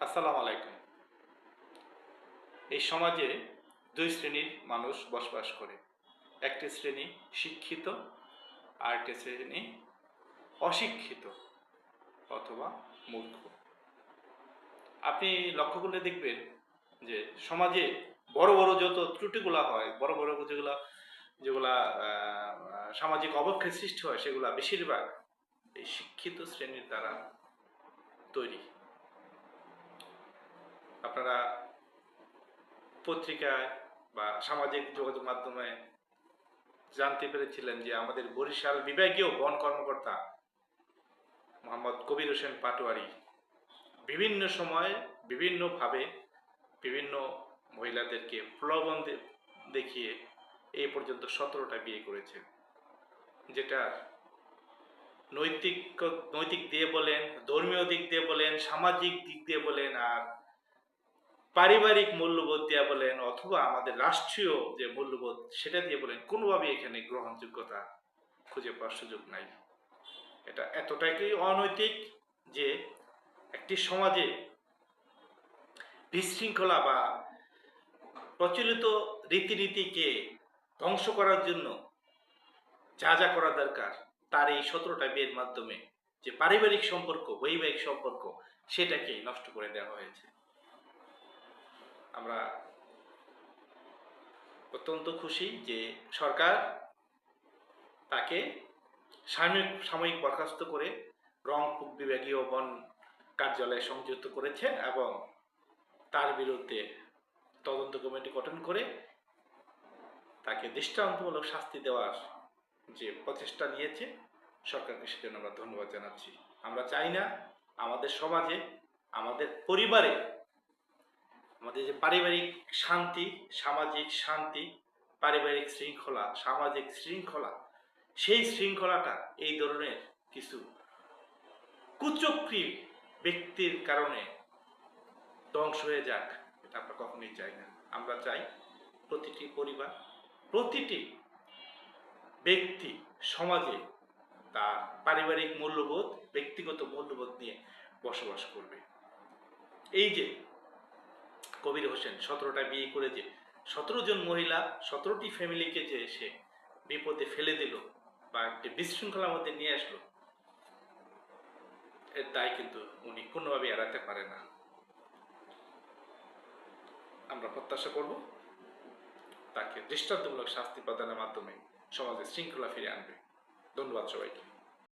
আসসালামু আলাইকুম। এই সমাজে দুই শ্রেণীর মানুষ বসবাস করে। একটি শ্রেণী শিক্ষিত, আরেকটি শ্রেণী অশিক্ষিত অথবা মূর্খ। আপনি লক্ষ্য করলে দেখবেন যে সমাজে বড় বড় যত ত্রুটিগুলা হয়, বড় বড় যেগুলা সামাজিক অবক্ষয়ের সৃষ্টি হয়, সেগুলা বেশিরভাগ এই শিক্ষিত শ্রেণীর দ্বারা তৈরি। আপনারা পত্রিকায় বা সামাজিক যোগাযোগ মাধ্যমে জানতে পেরেছিলেন যে আমাদের বরিশাল বিভাগীয় বন কর্মকর্তা মোহাম্মদ কবির হোসেন পাটোয়ারি বিভিন্ন সময়ে বিভিন্নভাবে বিভিন্ন মহিলাদেরকে প্রলোভন দেখিয়ে এই পর্যন্ত 17টা বিয়ে করেছেন, যেটা নৈতিক দিয়ে বলেন, ধর্মীয় দিক দিয়ে বলেন, সামাজিক দিক দিয়ে বলেন, আর পারিবারিক মূল্যবোধ দিয়ে বলেন, অথবা আমাদের রাষ্ট্রীয় যে মূল্যবোধ সেটা দিয়ে বলেন, কোনোভাবে এখানে গ্রহণযোগ্যতা খুঁজে পাওয়ার সুযোগ নাই। এটা এতটাই অনৈতিক যে একটি সমাজে বিশৃঙ্খলা বা প্রচলিত রীতিনীতিকে ধ্বংস করার জন্য যা যা করা দরকার, তার এই 17টা বিয়ের মাধ্যমে যে পারিবারিক সম্পর্ক, বৈবাহিক সম্পর্ক, সেটাকে নষ্ট করে দেওয়া হয়েছে। আমরা অত্যন্ত খুশি যে সরকার তাকে সাময়িক বরখাস্ত করে রংপুর বিভাগীয় বন কার্যালয়ে সংযুক্ত করেছেন এবং তার বিরুদ্ধে তদন্ত কমিটি গঠন করে তাকে দৃষ্টান্তমূলক শাস্তি দেওয়ার যে প্রচেষ্টা নিয়েছে সরকারকে, সেজন্য আমরা ধন্যবাদ জানাচ্ছি। আমরা চাই না আমাদের সমাজে, আমাদের পরিবারে, আমাদের যে পারিবারিক শান্তি, সামাজিক শান্তি, পারিবারিক শৃঙ্খলা, সামাজিক শৃঙ্খলা, সেই শৃঙ্খলাটা এই ধরনের কিছু কুচক্রী ব্যক্তির কারণে ধ্বংস হয়ে যাক, এটা আমরা কখনোই চাই না। আমরা চাই প্রতিটি পরিবার, প্রতিটি ব্যক্তি সমাজে তার পারিবারিক মূল্যবোধ, ব্যক্তিগত মূল্যবোধ নিয়ে বসবাস করবে। এই যে কবির হোসেন 17টা বিয়ে করে যে 17 জন মহিলা, 17টি ফ্যামিলিকে যে সে বিপদে ফেলে দিল বা একটি বিশৃঙ্খলার মধ্যে নিয়ে আসলো, এর দায় কিন্তু উনি কোনোভাবে এড়াতে পারে না। আমরা প্রত্যাশা করব তাকে দৃষ্টান্তমূলক শাস্তি প্রদানের মাধ্যমে সমাজে শৃঙ্খলা ফিরে আনবে। ধন্যবাদ সবাইকে।